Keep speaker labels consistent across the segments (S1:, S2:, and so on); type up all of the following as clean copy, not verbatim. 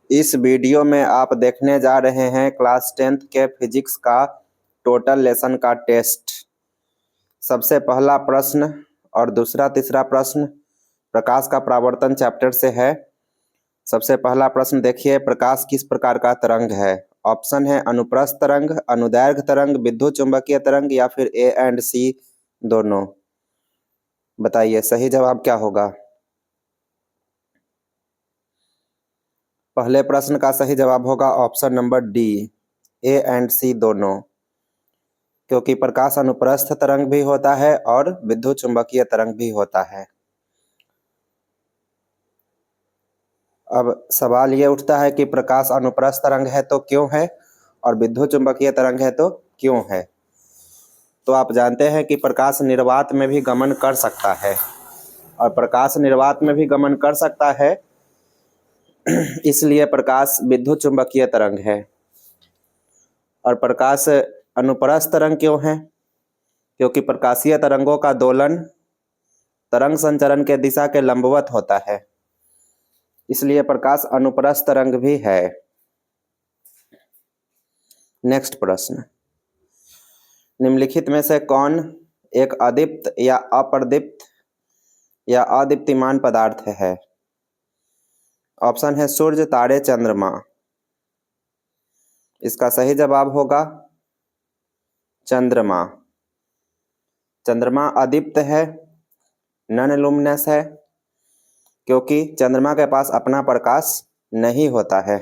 S1: इस वीडियो में आप देखने जा रहे हैं क्लास 10th के फिजिक्स का टोटल लेसन का टेस्ट। सबसे पहला प्रश्न और दूसरा तीसरा प्रश्न प्रकाश का परावर्तन चैप्टर से है। सबसे पहला प्रश्न देखिए, प्रकाश किस प्रकार का तरंग है? ऑप्शन है अनुप्रस्थ तरंग, अनुदैर्घ्य तरंग, विद्युत चुंबकीय तरंग या फिर ए एंड सी दोनों। बताइए सही जवाब क्या होगा। पहले प्रश्न का सही जवाब होगा option number D, A and C दोनों, क्योंकि प्रकाश अनुप्रस्थ तरंग भी होता है और विद्युत चुंबकीय तरंग भी होता है। अब सवाल ये उठता है कि प्रकाश अनुप्रस्थ तरंग है तो क्यों है और विद्युत चुंबकीय तरंग है तो क्यों है। तो आप जानते हैं कि प्रकाश निर्वात में भी गमन कर सकता है और प्रकाश निर्वात में भी गमन कर सकता है, इसलिए प्रकाश विद्युत चुंबकीय तरंग है। और प्रकाश अनुप्रस्थ तरंग क्यों है? क्योंकि प्रकाशीय तरंगों का दोलन तरंग संचरण के दिशा के लंबवत होता है, इसलिए प्रकाश अनुप्रस्थ तरंग भी है। नेक्स्ट प्रश्न, निम्नलिखित में से कौन एक अदीप्त या अप्रदीप्त या अदीप्तिमान पदार्थ है? ऑप्शन है सूर्य, तारे, चंद्रमा। इसका सही जवाब होगा चंद्रमा। चंद्रमा अदीप्त है, नॉन लुमिनस है, क्योंकि चंद्रमा के पास अपना प्रकाश नहीं होता है।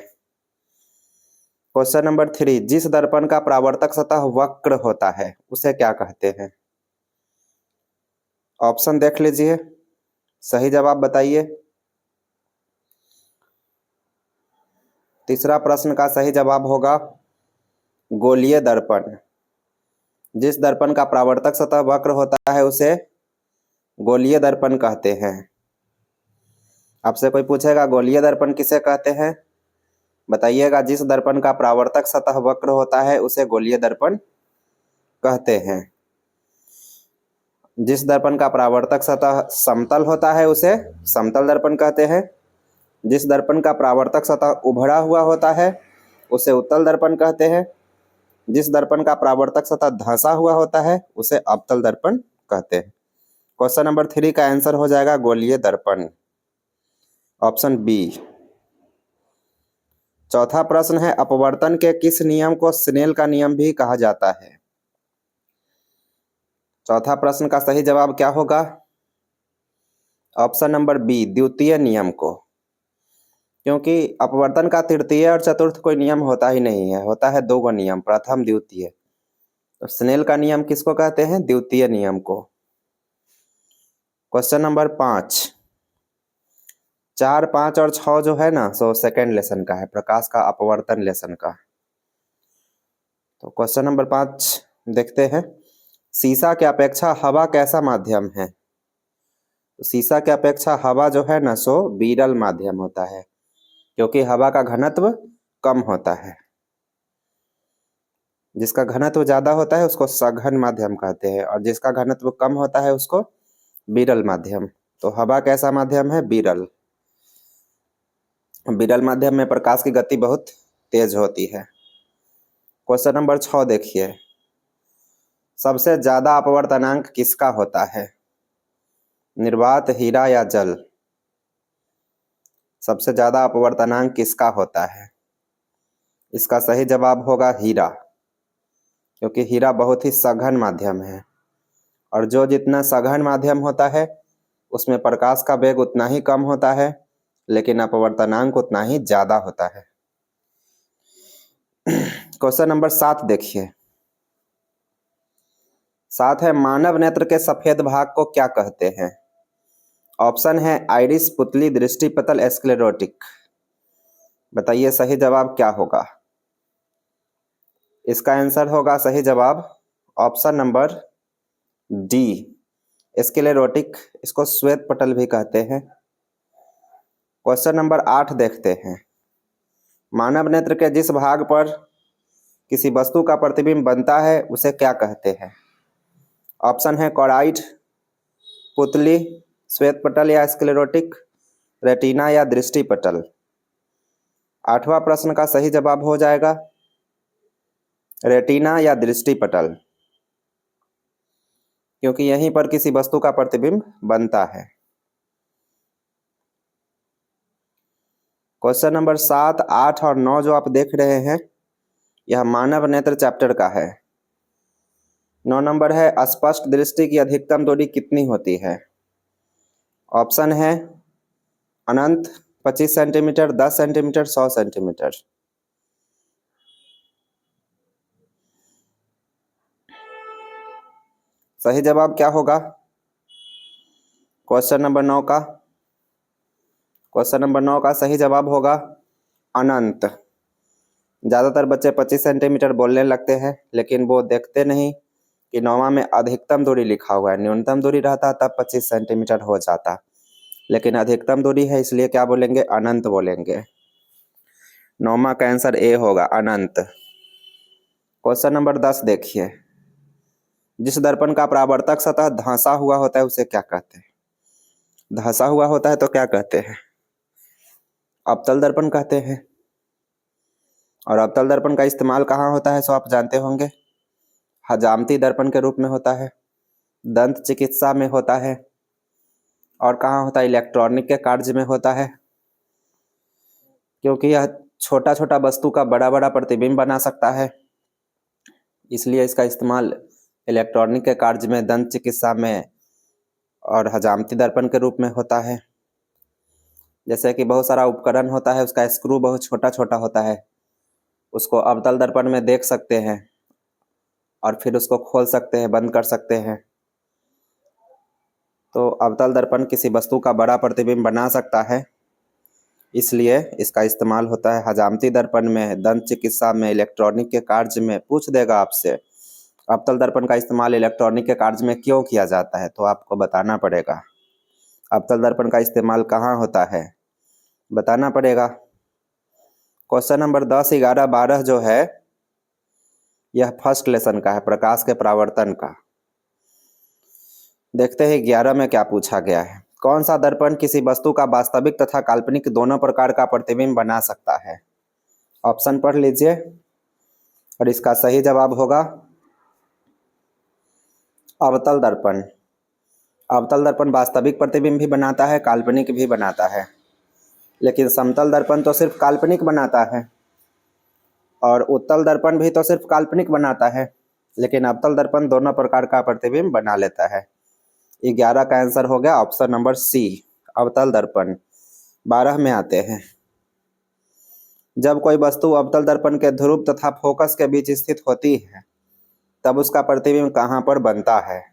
S1: क्वेश्चन नंबर 3, जिस दर्पण का परावर्तक सतह वक्र होता है उसे क्या कहते हैं? ऑप्शन देख लीजिए, सही जवाब बताइए। तीसरा प्रश्न का सही जवाब होगा गोलीय दर्पण। जिस दर्पण का परावर्तक सतह वक्र होता है उसे गोलीय दर्पण कहते हैं। आपसे कोई पूछेगा गोलीय दर्पण किसे कहते हैं, बताइएगा। जिस दर्पण का परावर्तक सतह वक्र होता है उसे गोलीय दर्पण कहते हैं। जिस दर्पण का परावर्तक सतह समतल होता है उसे समतल दर्पण कहते हैं। जिस दर्पण का परावर्तक सतह उभड़ा हुआ होता है उसे उत्तल दर्पण कहते हैं। जिस दर्पण का परावर्तक सतह धंसा हुआ होता है उसे अवतल दर्पण कहते हैं। क्वेश्चन नंबर 3 का आंसर हो जाएगा गोलीय दर्पण, ऑप्शन बी। चौथा प्रश्न है, अपवर्तन के किस नियम को स्नेल का नियम भी कहा जाता है? चौथा प्रश्न का सही जवाब क्या होगा? ऑप्शन नंबर बी, द्वितीय नियम को, क्योंकि अपवर्तन का तृतीय और चतुर्थ कोई नियम होता ही नहीं है, होता है दो नियम, प्रथम द्वितीय। तो स्नेल का नियम किसको कहते हैं? द्वितीय नियम को। क्वेश्चन नंबर 5, 4, 5 और 6 जो है ना सो सेकेंड लेसन का है, प्रकाश का अपवर्तन लेसन का। तो क्वेश्चन नंबर 5 देखते हैं, शीशा की अपेक्षा हवा कैसा माध्यम है? तो शीशा की अपेक्षा हवा जो है ना सो विरल माध्यम होता है, क्योंकि हवा का घनत्व कम होता है। जिसका घनत्व ज्यादा होता है उसको सघन माध्यम कहते हैं और जिसका घनत्व कम होता है उसको विरल माध्यम। तो हवा कैसा माध्यम है? विरल। विरल माध्यम में प्रकाश की गति बहुत तेज होती है। क्वेश्चन नंबर 6 देखिए, सबसे ज्यादा अपवर्तनांक किसका होता है? निर्वात, हीरा या जल? सबसे ज्यादा अपवर्तनांक किसका होता है? इसका सही जवाब होगा हीरा, क्योंकि हीरा बहुत ही सघन माध्यम है और जो जितना सघन माध्यम होता है उसमें प्रकाश का वेग उतना ही कम होता है, लेकिन अपवर्तनांक उतना ही ज्यादा होता है। क्वेश्चन नंबर 7 देखिए, 7 है, मानव नेत्र के सफेद भाग को क्या कहते हैं? ऑप्शन है आइरिस, पुतली, दृष्टिपटल, स्क्लेरोटिक। बताइए सही जवाब क्या होगा। इसका आंसर होगा सही जवाब ऑप्शन नंबर डी, स्क्लेरोटिक। इसको श्वेत पटल भी कहते हैं। क्वेश्चन नंबर 8 देखते हैं, मानव नेत्र के जिस भाग पर किसी वस्तु का प्रतिबिंब बनता है उसे क्या कहते हैं? ऑप्शन है कोराइड, पुतली, श्वेत पटल या स्क्लेरोटिक, रेटिना या दृष्टि पटल। 8वां प्रश्न का सही जवाब हो जाएगा रेटिना या दृष्टिपटल, क्योंकि यहीं पर किसी वस्तु का प्रतिबिंब बनता है। क्वेश्चन नंबर 7, 8 और 9 जो आप देख रहे हैं यह मानव नेत्र चैप्टर का है। 9 नंबर है स्पष्ट दृष्टि की अधिकतम दूरी कितनी होती है? ऑप्शन है अनंत, 25 सेंटीमीटर, 10 सेंटीमीटर, 100 सेंटीमीटर। सही जवाब क्या होगा क्वेश्चन नंबर 9 का? क्वेश्चन नंबर 9 का सही जवाब होगा अनंत। ज़्यादातर बच्चे 25 सेंटीमीटर बोलने लगते हैं, लेकिन वो देखते नहीं कि 9वां में अधिकतम दूरी लिखा हुआ है। न्यूनतम दूरी रहता तब 25 सेंटीमीटर हो जाता, लेकिन अधिकतम दूरी है इसलिए क्या बोलेंगे? अनंत बोलेंगे। 9वां का आंसर ए होगा, अनंत। क्वेश्चन नंबर 10 देखिए, जिस दर्पण का परावर्तक सतह धंसा हुआ होता है उसे क्या कहते हैं? धंसा हुआ होता है तो क्या कहते हैं? अवतल दर्पण कहते हैं। और अवतल दर्पण का इस्तेमाल कहाँ होता है सो आप जानते होंगे, हजामती दर्पण के रूप में होता है, दंत चिकित्सा में होता है, और कहाँ होता है? इलेक्ट्रॉनिक के कार्य में होता है, क्योंकि यह छोटा छोटा वस्तु का बड़ा बड़ा प्रतिबिंब बना सकता है, इसलिए इसका इस्तेमाल इलेक्ट्रॉनिक के कार्य में, दंत चिकित्सा में और हजामती दर्पण के रूप में होता है। जैसे कि बहुत सारा उपकरण होता है, उसका स्क्रू बहुत छोटा छोटा होता है, उसको अवतल दर्पण में देख सकते हैं और फिर उसको खोल सकते हैं, बंद कर सकते हैं। तो अवतल दर्पण किसी वस्तु का बड़ा प्रतिबिंब बना सकता है, इसलिए इसका इस्तेमाल होता है हजामती दर्पण में, दंत चिकित्सा में, इलेक्ट्रॉनिक के कार्य में। पूछ देगा आपसे अवतल दर्पण का इस्तेमाल इलेक्ट्रॉनिक के कार्य में क्यों किया जाता है, तो आपको बताना पड़ेगा। अवतल दर्पण का इस्तेमाल कहाँ होता है, बताना पड़ेगा। क्वेश्चन नंबर 10, 11, 12 जो है यह फर्स्ट लेसन का है, प्रकाश के परावर्तन का। देखते हैं 11 में क्या पूछा गया है। कौन सा दर्पण किसी वस्तु का वास्तविक तथा काल्पनिक दोनों प्रकार का प्रतिबिंब बना सकता है? ऑप्शन पढ़ लीजिए और इसका सही जवाब होगा अवतल दर्पण। अवतल दर्पण वास्तविक प्रतिबिंब भी बनाता है, काल्पनिक भी बनाता है, लेकिन समतल दर्पण तो सिर्फ काल्पनिक बनाता है और उत्तल दर्पण भी तो सिर्फ काल्पनिक बनाता है, लेकिन अवतल दर्पण दोनों प्रकार का प्रतिबिंब बना लेता है। 11 का आंसर हो गया ऑप्शन नंबर सी, अवतल दर्पण। 12 में आते हैं, जब कोई वस्तु अवतल दर्पण के ध्रुव तथा फोकस के बीच स्थित होती है तब उसका प्रतिबिंब कहाँ पर बनता है?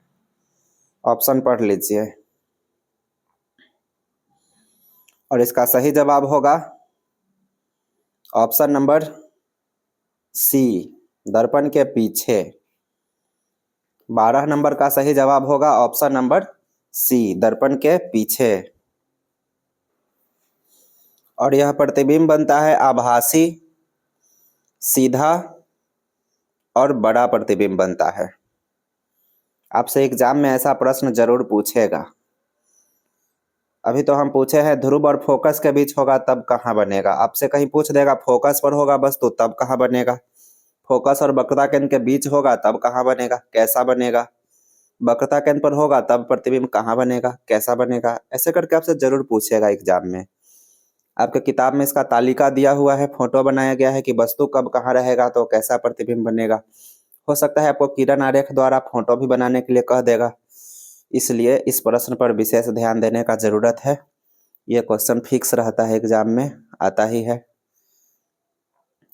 S1: ऑप्शन पढ़ लीजिए और इसका सही जवाब होगा ऑप्शन नंबर सी, दर्पण के पीछे। 12 नंबर का सही जवाब होगा ऑप्शन नंबर सी, दर्पण के पीछे। और यह प्रतिबिंब बनता है आभासी, सीधा और बड़ा प्रतिबिंब बनता है। आपसे एग्जाम में ऐसा प्रश्न जरूर पूछेगा। अभी तो हम पूछे हैं ध्रुव और फोकस के बीच होगा तब कहाँ बनेगा, आपसे कहीं पूछ देगा फोकस पर होगा वस्तु तब कहाँ बनेगा, फोकस और वक्रता केंद्र के बीच होगा तब कहाँ बनेगा, कैसा बनेगा, वक्रता केंद्र पर होगा तब प्रतिबिंब कहाँ बनेगा, कैसा बनेगा, ऐसे करके आपसे जरूर पूछेगा एग्जाम में। आपके किताब में इसका तालिका दिया हुआ है, फोटो बनाया गया है कि वस्तु कब कहाँ रहेगा तो कैसा प्रतिबिंब बनेगा। हो सकता है आपको किरण आरेख द्वारा फोटो भी बनाने के लिए कह देगा, इसलिए इस प्रश्न पर विशेष ध्यान देने का जरूरत है। यह क्वेश्चन फिक्स रहता है, एग्जाम में आता ही है,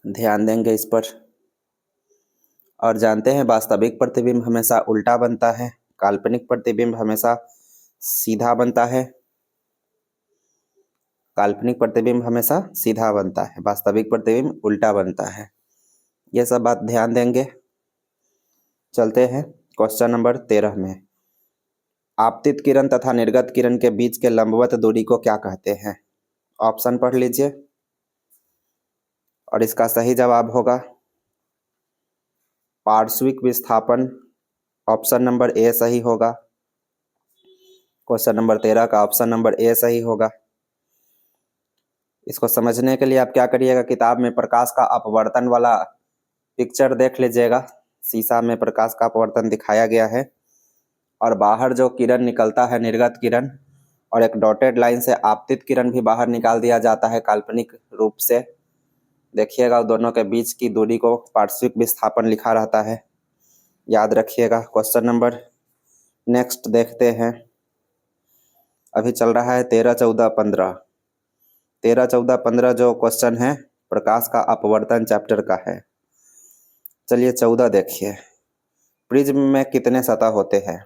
S1: ध्यान देंगे इस पर। और जानते हैं वास्तविक प्रतिबिंब हमेशा उल्टा बनता है, काल्पनिक प्रतिबिंब हमेशा सीधा बनता है, काल्पनिक प्रतिबिंब हमेशा सीधा बनता है, वास्तविक प्रतिबिंब उल्टा बनता है। यह सब बात ध्यान देंगे। चलते हैं क्वेश्चन नंबर 13 में। आपतित किरण तथा निर्गत किरण के बीच के लंबवत दूरी को क्या कहते हैं? ऑप्शन पढ़ लीजिए और इसका सही जवाब होगा पार्श्विक विस्थापन। ऑप्शन नंबर ए सही होगा। क्वेश्चन नंबर 13 का ऑप्शन नंबर ए सही होगा। इसको समझने के लिए आप क्या करिएगा, किताब में प्रकाश का अपवर्तन वाला पिक्चर देख लीजिएगा। शीशा में प्रकाश का अपवर्तन दिखाया गया है और बाहर जो किरण निकलता है, निर्गत किरण, और एक डॉटेड लाइन से आपतित किरण भी बाहर निकाल दिया जाता है काल्पनिक रूप से। देखिएगा दोनों के बीच की दूरी को पार्श्विक विस्थापन लिखा रहता है, याद रखिएगा। क्वेश्चन नंबर नेक्स्ट देखते हैं। अभी चल रहा है 13, 14, 15। 13, 14, 15 जो क्वेश्चन है प्रकाश का अपवर्तन चैप्टर का है। चलिए 14 देखिए। प्रिज्म में कितने सतह होते हैं?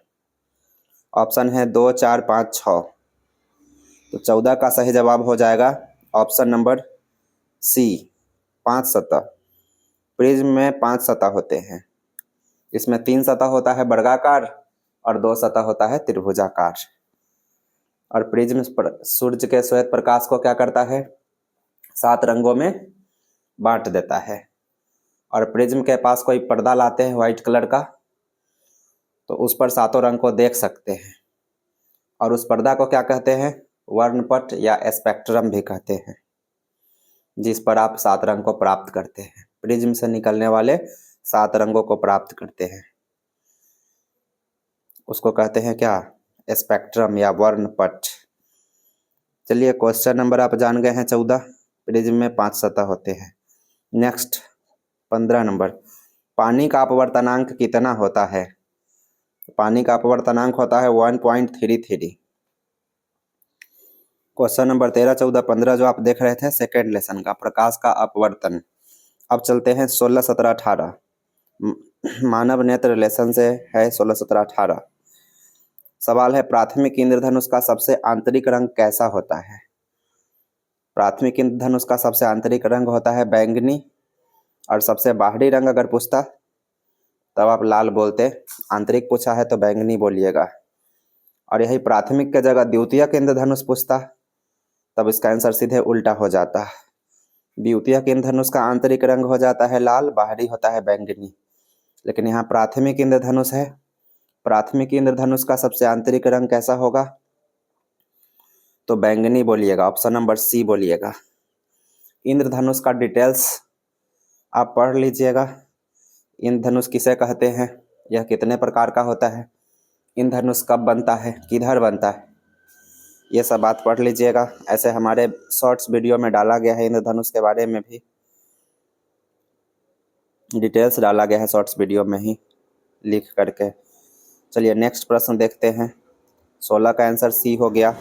S1: ऑप्शन है 2, 4, 5, 6। तो 14 का सही जवाब हो जाएगा ऑप्शन नंबर सी, 5 सतह। प्रिज्म में 5 सतह होते हैं। इसमें 3 सतह होता है वर्गाकार और 2 सतह होता है त्रिभुजाकार। और प्रिज्म सूर्य के श्वेत प्रकाश को क्या करता है? 7 रंगों में बांट देता है। और प्रिज्म के पास कोई पर्दा लाते हैं व्हाइट कलर का, तो उस पर 7 रंग को देख सकते हैं। और उस पर्दा को क्या कहते हैं? वर्णपट या स्पेक्ट्रम भी कहते हैं, जिस पर आप 7 रंग को प्राप्त करते हैं। प्रिज्म से निकलने वाले 7 रंगों को प्राप्त करते हैं, उसको कहते हैं क्या? स्पेक्ट्रम या वर्णपट। चलिए क्वेश्चन नंबर आप जान गए हैं 14। प्रिज्म में 5 सतह होते हैं। नेक्स्ट 15 नंबर, पानी का अपवर्तनांक कितना होता है? पानी का अपवर्तनांक होता है 1.33। क्वेश्चन नंबर 13, 14, 15 जो आप देख रहे थे सेकेंड लेसन का प्रकाश का अपवर्तन। अब चलते हैं 16, 17, 18। मानव नेत्र लेसन से है 16, 17, 18। सवाल है प्राथमिक इंद्रधनुष का सबसे आंतरिक रंग कैसा होता है? प्राथमिक इंद्रधनुष का सबसे आंतरिक रंग होता है बैंगनी, और सबसे बाहरी रंग अगर पूछता तब आप लाल बोलते। आंतरिक पूछा है तो बैंगनी बोलिएगा। और यही प्राथमिक के जगह द्वितीयक इंद्रधनुष पूछता तब इसका आंसर सीधे उल्टा हो जाता। द्वितीयक इंद्रधनुष का आंतरिक रंग हो जाता है लाल, बाहरी होता है बैंगनी। लेकिन यहाँ प्राथमिक इंद्रधनुष है, प्राथमिक इंद्रधनुष का सबसे आंतरिक रंग कैसा होगा? तो बैंगनी बोलिएगा, ऑप्शन नंबर सी बोलिएगा। इंद्रधनुष का डिटेल्स आप पढ़ लीजिएगा। इंद्रधनुष किसे कहते हैं, यह कितने प्रकार का होता है, इंद्रधनुष कब बनता है, किधर बनता है, ये सब बात पढ़ लीजिएगा। ऐसे हमारे शॉर्ट्स वीडियो में डाला गया है, इंद्रधनुष के बारे में भी डिटेल्स डाला गया है शॉर्ट्स वीडियो में ही लिख करके। चलिए नेक्स्ट प्रश्न देखते हैं। 16 का आंसर सी हो गया।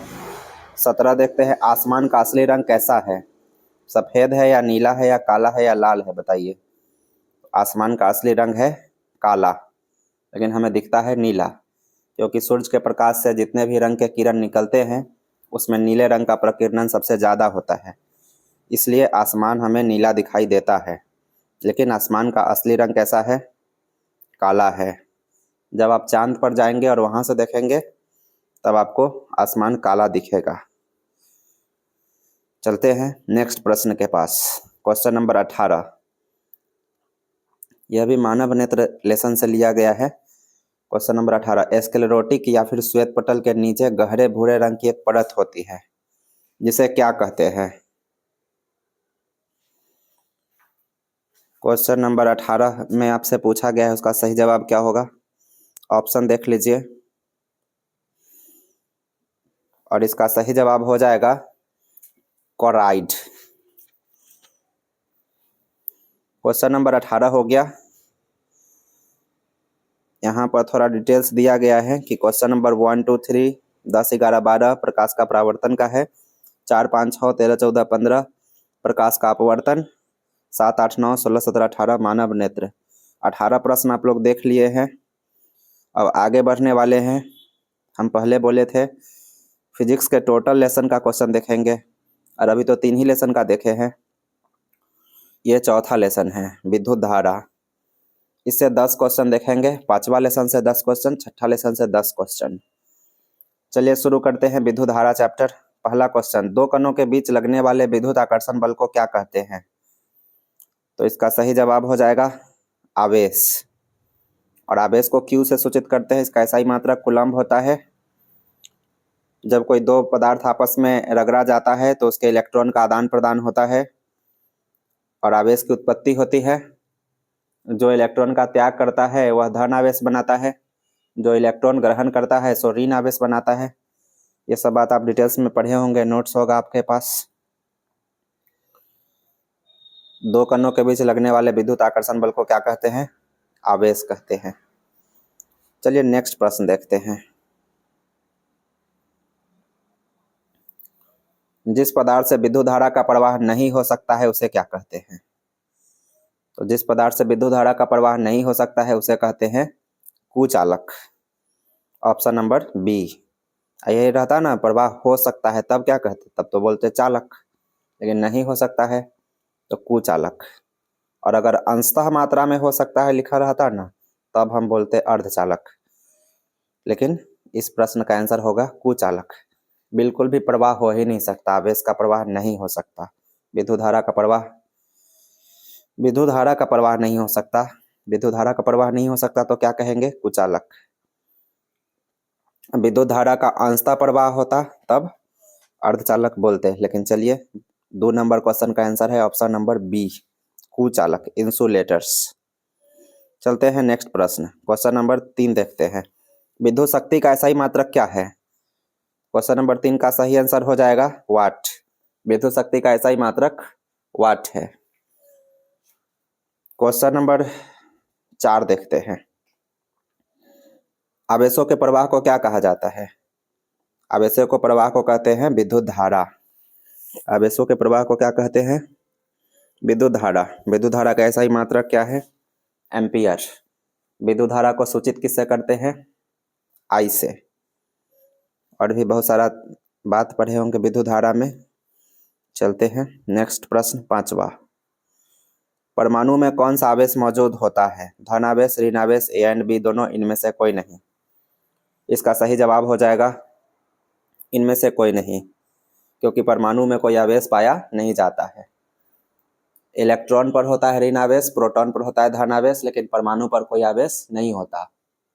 S1: 17 देखते हैं, आसमान का असली रंग कैसा है? सफ़ेद है या नीला है या काला है या लाल है, बताइए। आसमान का असली रंग है काला, लेकिन हमें दिखता है नीला, क्योंकि सूरज के प्रकाश से जितने भी रंग के किरण निकलते हैं उसमें नीले रंग का प्रकीर्णन सबसे ज़्यादा होता है, इसलिए आसमान हमें नीला दिखाई देता है। लेकिन आसमान का असली रंग कैसा है? काला है। जब आप चांद पर जाएंगे और वहाँ से देखेंगे तब आपको आसमान काला दिखेगा। चलते हैं नेक्स्ट प्रश्न के पास। क्वेश्चन नंबर 18, यह भी मानव नेत्र लेसन से लिया गया है। क्वेश्चन नंबर 18, स्क्लेरोटिक या फिर श्वेत पटल के नीचे गहरे भूरे रंग की एक परत होती है, जिसे क्या कहते हैं? क्वेश्चन नंबर 18 में आपसे पूछा गया है, उसका सही जवाब क्या होगा? ऑप्शन देख लीजिए, और इसका सही जवाब हो जाएगा कोराइड। क्वेश्चन नंबर 18 हो गया। यहाँ पर थोड़ा डिटेल्स दिया गया है कि क्वेश्चन नंबर 1, 2, 3, 10, 11, 12 प्रकाश का परावर्तन का है। 4, 5, 6, 13, 14, 15 प्रकाश का अपवर्तन। 7, 8, 9, 16, 17, 18 मानव नेत्र। 18 प्रश्न आप लोग देख लिए हैं। अब आगे बढ़ने वाले हैं। हम पहले बोले थे फिजिक्स के टोटल लेसन का क्वेश्चन देखेंगे, और अभी तो 3 ही लेसन का देखे हैं। ये चौथा लेसन है, विद्युत धारा। इससे 10 क्वेश्चन देखेंगे। 5वां लेसन से 10 क्वेश्चन, 6ठा लेसन से 10 क्वेश्चन। चलिए शुरू करते हैं विद्युत धारा चैप्टर। पहला क्वेश्चन, 2 कणों के बीच लगने वाले विद्युत आकर्षण बल को क्या कहते हैं? तो इसका सही जवाब हो जाएगा आवेश। और आवेश को Q से सूचित करते हैं। इसका SI मात्रक कूलम्ब होता है। जब कोई दो पदार्थ आपस में रगड़ा जाता है तो उसके इलेक्ट्रॉन का आदान प्रदान होता है और आवेश की उत्पत्ति होती है। जो इलेक्ट्रॉन का त्याग करता है वह धन आवेश बनाता है, जो इलेक्ट्रॉन ग्रहण करता है सो ऋण आवेश बनाता है। ये सब बात आप डिटेल्स में पढ़े होंगे, नोट्स होगा आपके पास। दो कणों के बीच लगने वाले विद्युत आकर्षण बल को क्या कहते हैं? आवेश कहते हैं। चलिए नेक्स्ट प्रश्न देखते हैं। जिस पदार्थ से विद्युत धारा का प्रवाह नहीं हो सकता है उसे क्या कहते हैं? तो जिस पदार्थ से विद्युत धारा का प्रवाह नहीं हो सकता है उसे कहते हैं कुचालक। Option number B. यही रहता ना, प्रवाह हो सकता है तब क्या कहते? तब तो बोलते चालक, लेकिन नहीं हो सकता है तो कुचालक। और अगर अंशतः मात्रा में हो सकता है लिखा रहता ना, तब हम बोलते अर्धचालक। लेकिन इस प्रश्न का आंसर होगा कुचालक। बिल्कुल भी प्रवाह हो ही नहीं सकता, आवेश का प्रवाह नहीं हो सकता, विद्युत धारा का प्रवाह नहीं हो सकता। विद्युत धारा का प्रवाह नहीं हो सकता तो क्या कहेंगे? कुचालक। विद्युत धारा का अंशतः प्रवाह होता तब अर्धचालक बोलते। लेकिन चलिए 2 नंबर क्वेश्चन का आंसर है ऑप्शन नंबर बी, कुचालक, इंसुलेटर्स। चलते हैं नेक्स्ट प्रश्न, क्वेश्चन नंबर 3 देखते हैं। विद्युत शक्ति का SI मात्रक क्या है? क्वेश्चन नंबर 3 का सही आंसर हो जाएगा वाट। विद्युत शक्ति का SI मात्रक वाट है। क्वेश्चन नंबर 4 देखते हैं। आवेशों के प्रवाह को क्या कहा जाता है? आवेशों को प्रवाह को कहते हैं विद्युत धारा। आवेशों के प्रवाह को क्या कहते हैं? विद्युत धारा। विद्युत धारा का SI मात्रक क्या है? एम्पियर। विद्युत धारा को सूचित किससे करते हैं? I से। और भी बहुत सारा बात पढ़े होंगे विद्युत धारा में। चलते हैं नेक्स्ट प्रश्न 5वां। परमाणु में कौन सा आवेश मौजूद होता है? धन आवेश, ऋण आवेश, A एंड B दोनों, इनमें से कोई नहीं। इसका सही जवाब हो जाएगा इनमें से कोई नहीं, क्योंकि परमाणु में कोई आवेश पाया नहीं जाता है। इलेक्ट्रॉन पर होता है ऋण आवेश, प्रोटॉन पर होता है धन आवेश, लेकिन परमाणु पर कोई आवेश नहीं होता।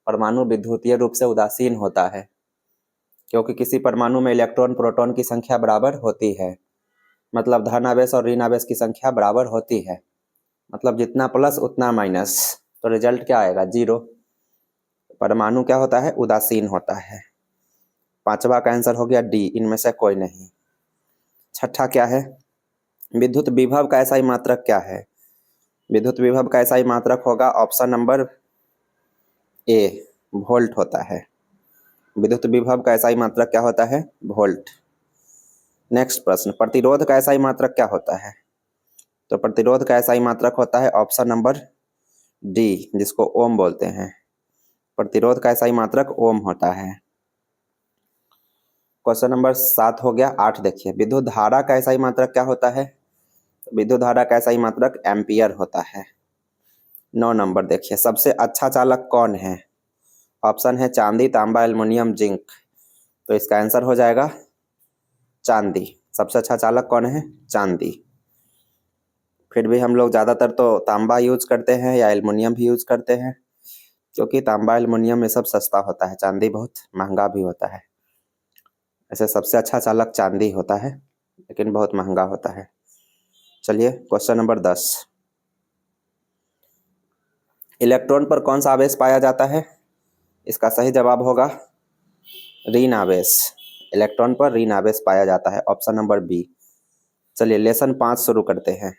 S1: परमाणु विद्युतीय रूप से उदासीन होता है, क्योंकि किसी परमाणु में इलेक्ट्रॉन प्रोटॉन की संख्या बराबर होती है। मतलब धन आवेश और ऋण आवेश की संख्या बराबर होती है, मतलब जितना प्लस उतना माइनस, तो रिजल्ट क्या आएगा? 0। परमाणु क्या होता है? उदासीन होता है। 5वां का आंसर हो गया डी, इनमें से कोई नहीं। 6ठा क्या है? विद्युत विभव का SI मात्रक क्या है? विद्युत विभव का SI मात्रक होगा ऑप्शन नंबर ए, वोल्ट होता है। विद्युत विभव का SI मात्रक क्या होता है? वोल्ट। नेक्स्ट प्रश्न, प्रतिरोध का SI मात्रक क्या होता है? तो प्रतिरोध का SI मात्रक होता है ऑप्शन नंबर डी, जिसको ओम बोलते हैं। प्रतिरोध का SI मात्रक ओम होता है। क्वेश्चन नंबर 7 हो गया। 8 देखिए, विद्युत धारा का SI मात्रक क्या होता है? विद्युत धारा का SI मात्रक एम्पियर होता है। 9 नंबर देखिए, सबसे अच्छा चालक कौन है? ऑप्शन है चांदी, तांबा, एल्युमिनियम, जिंक। तो इसका आंसर हो जाएगा चांदी। सबसे अच्छा चालक कौन है? चांदी। फिर भी हम लोग ज़्यादातर तो तांबा यूज करते हैं या एल्युमिनियम भी यूज करते हैं, क्योंकि तांबा एल्युमिनियम में सब सस्ता होता है, चांदी बहुत महंगा भी होता है। ऐसे सबसे अच्छा चालक चांदी होता है, लेकिन बहुत महंगा होता है। चलिए क्वेश्चन नंबर 10, इलेक्ट्रॉन पर कौन सा आवेश पाया जाता है? इसका सही जवाब होगा ऋण आवेश। इलेक्ट्रॉन पर ऋण आवेश पाया जाता है, ऑप्शन नंबर बी। चलिए लेसन 5 शुरू करते हैं।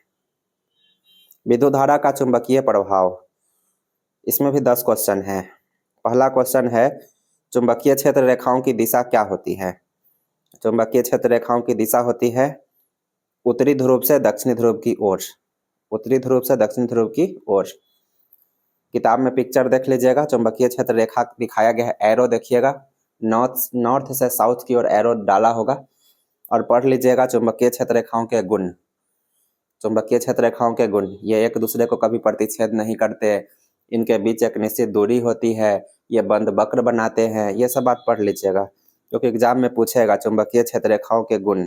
S1: विद्युत धारा का चुंबकीय प्रभाव। इसमें भी 10 क्वेश्चन है। पहला क्वेश्चन है, चुंबकीय क्षेत्र रेखाओं की दिशा क्या होती है? चुंबकीय क्षेत्र रेखाओं की दिशा होती है उत्तरी ध्रुव से दक्षिणी ध्रुव की ओर। उत्तरी ध्रुव से दक्षिणी ध्रुव की ओर। किताब में पिक्चर देख लीजिएगा, चुंबकीय क्षेत्र रेखा दिखाया गया है, एरो देखिएगा, नॉर्थ से साउथ की ओर एरो डाला होगा। और पढ़ लीजिएगा चुंबकीय क्षेत्र रेखाओं के गुण। चुंबकीय क्षेत्र रेखाओं के गुण, ये एक दूसरे को कभी प्रतिच्छेद नहीं करते, इनके बीच एक निश्चित दूरी होती है, ये बंद वक्र बनाते हैं। ये सब बात पढ़ लीजिएगा, क्योंकि एग्जाम में पूछेगा चुंबकीय क्षेत्र रेखाओं के गुण।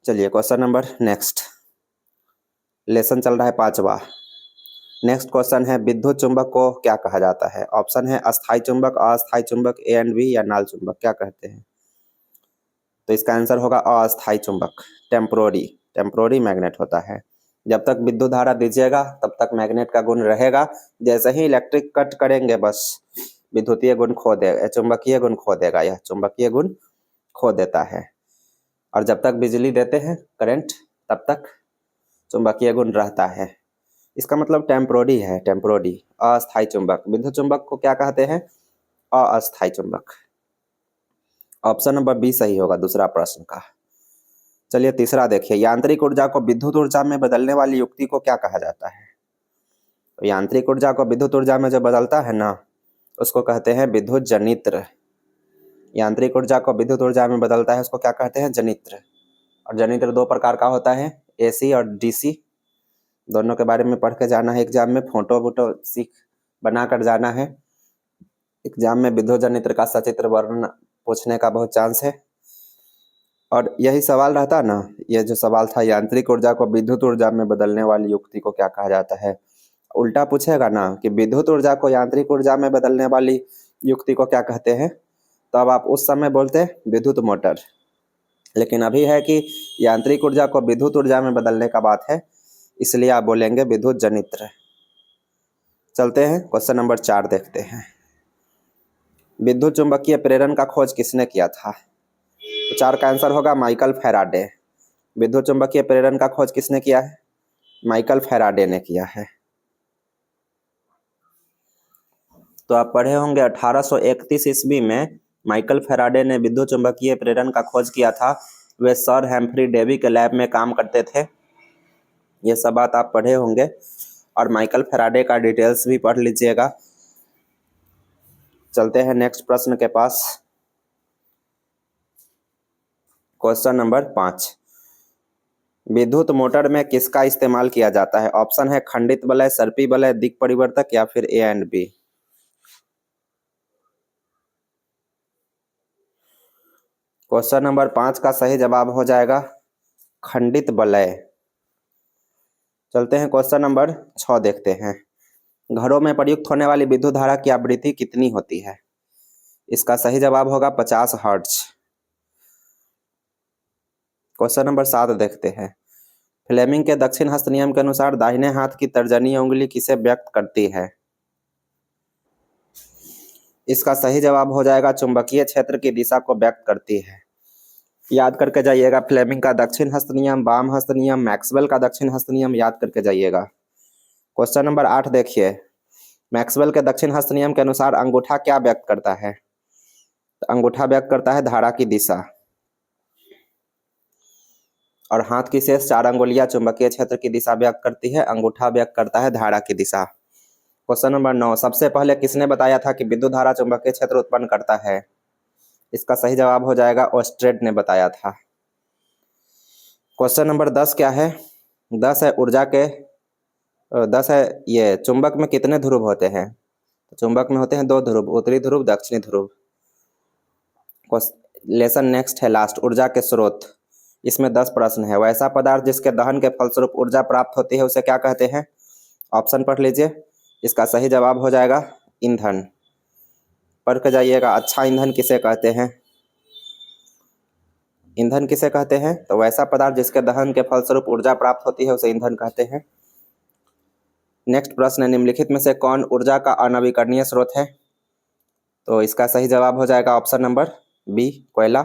S1: चलिए क्वेश्चन नंबर नेक्स्ट, लेसन चल रहा है 5वां। नेक्स्ट क्वेश्चन है विद्युत चुंबक को क्या कहा जाता है। ऑप्शन है अस्थायी चुंबक, अस्थायी चुंबक, ए एंड बी, या नाल चुंबक, क्या कहते हैं। तो इसका आंसर होगा अस्थायी चुंबक, टेम्पोररी मैग्नेट होता है। जब तक विद्युत धारा दीजिएगा तब तक मैग्नेट का गुण रहेगा, जैसे ही इलेक्ट्रिक कट करेंगे बस विद्युतीय गुण खो देगा, चुंबकीय गुण खो देगा, यह चुंबकीय गुण खो देता है। और जब तक बिजली देते हैं करंट तब तक चुंबकीय गुण रहता है। इसका मतलब टेम्पोररी है, टेम्पोररी, अस्थायी चुंबक। विद्युत चुंबक को क्या कहते हैं, अस्थायी चुंबक। ऑप्शन नंबर बी सही होगा दूसरा प्रश्न का। चलिए तीसरा देखिए, यांत्रिक ऊर्जा को विद्युत ऊर्जा में बदलने वाली युक्ति को क्या कहा जाता है। तो यांत्रिक ऊर्जा को विद्युत ऊर्जा में जो बदलता है ना, उसको कहते हैं विद्युत जनित्र। यांत्रिक ऊर्जा को विद्युत ऊर्जा में बदलता है उसको क्या कहते हैं, जनित्र। और जनित्र दो प्रकार का होता है, एसी और डीसी। दोनों के बारे में पढ़ के जाना है एग्जाम में, फोटो वोटो सीख बना कर जाना है। एग्जाम में विद्युत जनित्र का सचित्र वर्णन पूछने का बहुत चांस है। और यही सवाल रहता ना, ये जो सवाल था यांत्रिक ऊर्जा को विद्युत ऊर्जा में बदलने वाली युक्ति को क्या कहा जाता है, उल्टा पूछेगा ना कि विद्युत ऊर्जा को यांत्रिक ऊर्जा में बदलने वाली युक्ति को क्या कहते हैं, तो अब आप उस समय बोलते विद्युत मोटर। लेकिन अभी है कि यांत्रिक ऊर्जा को विद्युत ऊर्जा में बदलने का बात है, इसलिए आप बोलेंगे विद्युत जनित्र। चलते हैं क्वेश्चन नंबर 4 देखते हैं। विद्युत चुंबकीय प्रेरण का खोज किसने किया था। तो 4 का आंसर होगा माइकल फैराडे। विद्युत चुंबकीय प्रेरण का खोज किसने किया है, माइकल फैराडे ने किया है। तो आप पढ़े होंगे 1831 ईस्वी में माइकल फैराडे ने विद्युत चुंबकीय प्रेरण का खोज किया था। वे सर हेम्फ्री डेवी के लैब में काम करते थे। ये सब बात आप पढ़े होंगे और माइकल फैराडे का डिटेल्स भी पढ़ लीजिएगा। चलते हैं नेक्स्ट प्रश्न के पास। क्वेश्चन नंबर 5, विद्युत मोटर में किसका इस्तेमाल किया जाता है। ऑप्शन है खंडित वलय, सर्पी वलय, दिक् परिवर्तक, या फिर A and B. Question number 5 का सही जवाब हो जाएगा खंडित वलय। चलते हैं क्वेश्चन नंबर 6 देखते हैं। घरों में प्रयुक्त होने वाली विद्युत धारा की आवृत्ति कितनी होती है। इसका सही जवाब होगा 50 हर्ट्ज। क्वेश्चन नंबर 7 देखते हैं। फ्लेमिंग के दक्षिण हस्त नियम के अनुसार दाहिने हाथ की तर्जनी उंगली किसे व्यक्त करती है। इसका सही जवाब हो जाएगा चुंबकीय क्षेत्र की दिशा को व्यक्त करती है। याद करके जाइएगा, फ्लेमिंग का दक्षिण हस्त नियम, वाम हस्त नियम, मैक्सवेल का दक्षिण हस्त नियम याद करके जाइएगा। क्वेश्चन नंबर 8 देखिए। मैक्सवेल के दक्षिण हस्त नियम के अनुसार अंगूठा क्या व्यक्त करता है। तो अंगूठा व्यक्त करता है धारा की दिशा, और हाथ की शेष 4 अंगुलियां चुंबकीय क्षेत्र की दिशा व्यक्त करती है, अंगूठा व्यक्त करता है धारा की दिशा। क्वेश्चन नंबर 9, सबसे पहले किसने बताया था कि विद्युत धारा चुंबकीय क्षेत्र उत्पन्न करता है। इसका सही जवाब हो जाएगा ओस्ट्रेड ने बताया था। क्वेश्चन नंबर 10 क्या है, 10 है ऊर्जा के 10 है ये चुंबक में कितने ध्रुव होते हैं। चुंबक में होते हैं 2 ध्रुव, उत्तरी ध्रुव, दक्षिणी ध्रुव। लेसन नेक्स्ट है लास्ट, ऊर्जा के स्रोत। इसमें 10 प्रश्न है। वैसा पदार्थ जिसके दहन के फलस्वरूप ऊर्जा प्राप्त होती है उसे क्या कहते हैं। ऑप्शन पढ़ लीजिए। इसका सही जवाब हो जाएगा ईंधन। पढ़ के जाइएगा, अच्छा ईंधन किसे कहते हैं। ईंधन किसे कहते हैं, तो वैसा पदार्थ जिसके दहन के फलस्वरूप ऊर्जा प्राप्त होती है उसे ईंधन कहते हैं। नेक्स्ट प्रश्न है, निम्नलिखित में से कौन ऊर्जा का अनवीकरणीय स्रोत है। तो इसका सही जवाब हो जाएगा ऑप्शन नंबर बी, कोयला।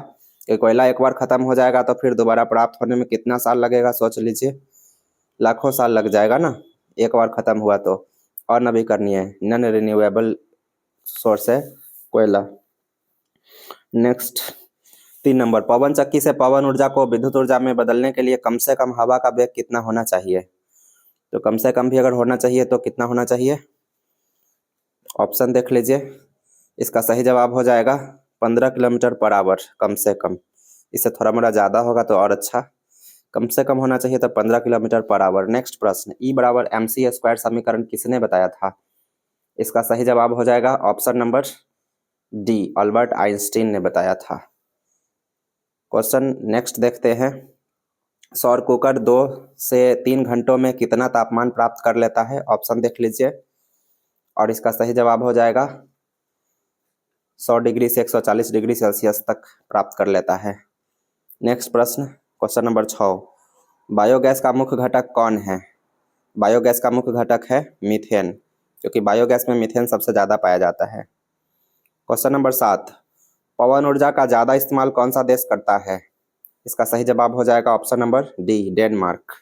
S1: कोयला एक बार खत्म हो जाएगा तो फिर दोबारा प्राप्त होने में कितना साल लगेगा, सोच लीजिए। लाखों साल लग जाएगा ना, एक बार खत्म हुआ तो। अनवीकरणीय, नॉन रिन्यूएबल सोर्स है कोयला। नेक्स्ट 3 नंबर, पवन चक्की से पवन ऊर्जा को विद्युत ऊर्जा में बदलने के लिए कम से कम हवा का वेग कितना होना चाहिए। तो कम से कम भी अगर होना चाहिए तो कितना होना चाहिए, ऑप्शन देख लीजिए। इसका सही जवाब हो जाएगा 15 किलोमीटर पर आवर कम से कम। इससे थोड़ा मोड़ा ज़्यादा होगा तो और अच्छा, कम से कम होना चाहिए तो 15 किलोमीटर पर आवर। नेक्स्ट प्रश्न, E बराबर mc² समीकरण किसने बताया था। इसका सही जवाब हो जाएगा option number D, Albert Einstein ने बताया था। क्वेश्चन नेक्स्ट देखते हैं। सौर कुकर 2 से 3 घंटों में कितना तापमान प्राप्त कर लेता है? ऑप्शन देख लीजिए और इसका सही जवाब हो जाएगा 100 डिग्री से 140 डिग्री सेल्सियस तक प्राप्त कर लेता है। नेक्स्ट प्रश्न, क्वेश्चन नंबर 6, बायोगैस का मुख्य घटक कौन है? बायोगैस का मुख्य घटक है मीथेन, क्योंकि बायोगैस में मीथेन सबसे ज़्यादा पाया जाता है। क्वेश्चन नंबर 7, पवन ऊर्जा का ज़्यादा इस्तेमाल कौन सा देश करता है? इसका सही जवाब हो जाएगा option number D, Denmark.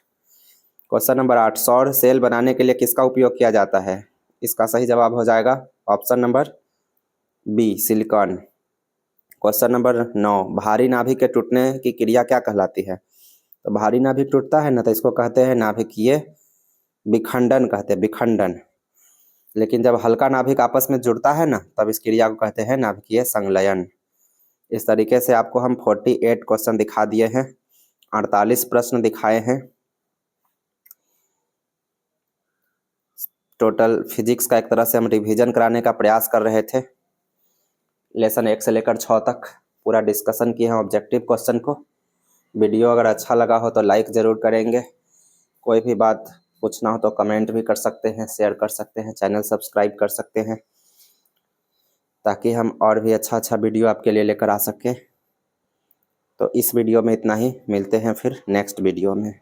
S1: Question number 8, सौर सेल बनाने के लिए किसका उपयोग किया जाता है? इसका सही जवाब हो जाएगा option number B, silicon. Question number 9, भारी नाभिक के टूटने की क्रिया क्या कहलाती है? तो भारी नाभिक टूटता है ना, तो इसको कहते हैं नाभिकीय विखंडन, कहते हैं विखंडन। लेकिन जब हल्का नाभिक आपस में जुड़ता है ना, तब इस क्रिया को कहते हैं नाभिकीय संलयन। इस तरीके से आपको हम 48 क्वेश्चन दिखा दिए हैं, 48 प्रश्न दिखाए हैं। टोटल फिजिक्स का एक तरह से हम रिवीजन कराने का प्रयास कर रहे थे। लेसन 1 से लेकर 6 तक पूरा डिस्कशन किए हैं ऑब्जेक्टिव क्वेश्चन को। वीडियो अगर अच्छा लगा हो तो लाइक ज़रूर करेंगे। कोई भी बात पूछना हो तो कमेंट भी कर सकते हैं, शेयर कर सकते हैं, चैनल सब्सक्राइब कर सकते हैं, ताकि हम और भी अच्छा वीडियो आपके लिए लेकर आ सकें। तो इस वीडियो में इतना ही, मिलते हैं फिर नेक्स्ट वीडियो में।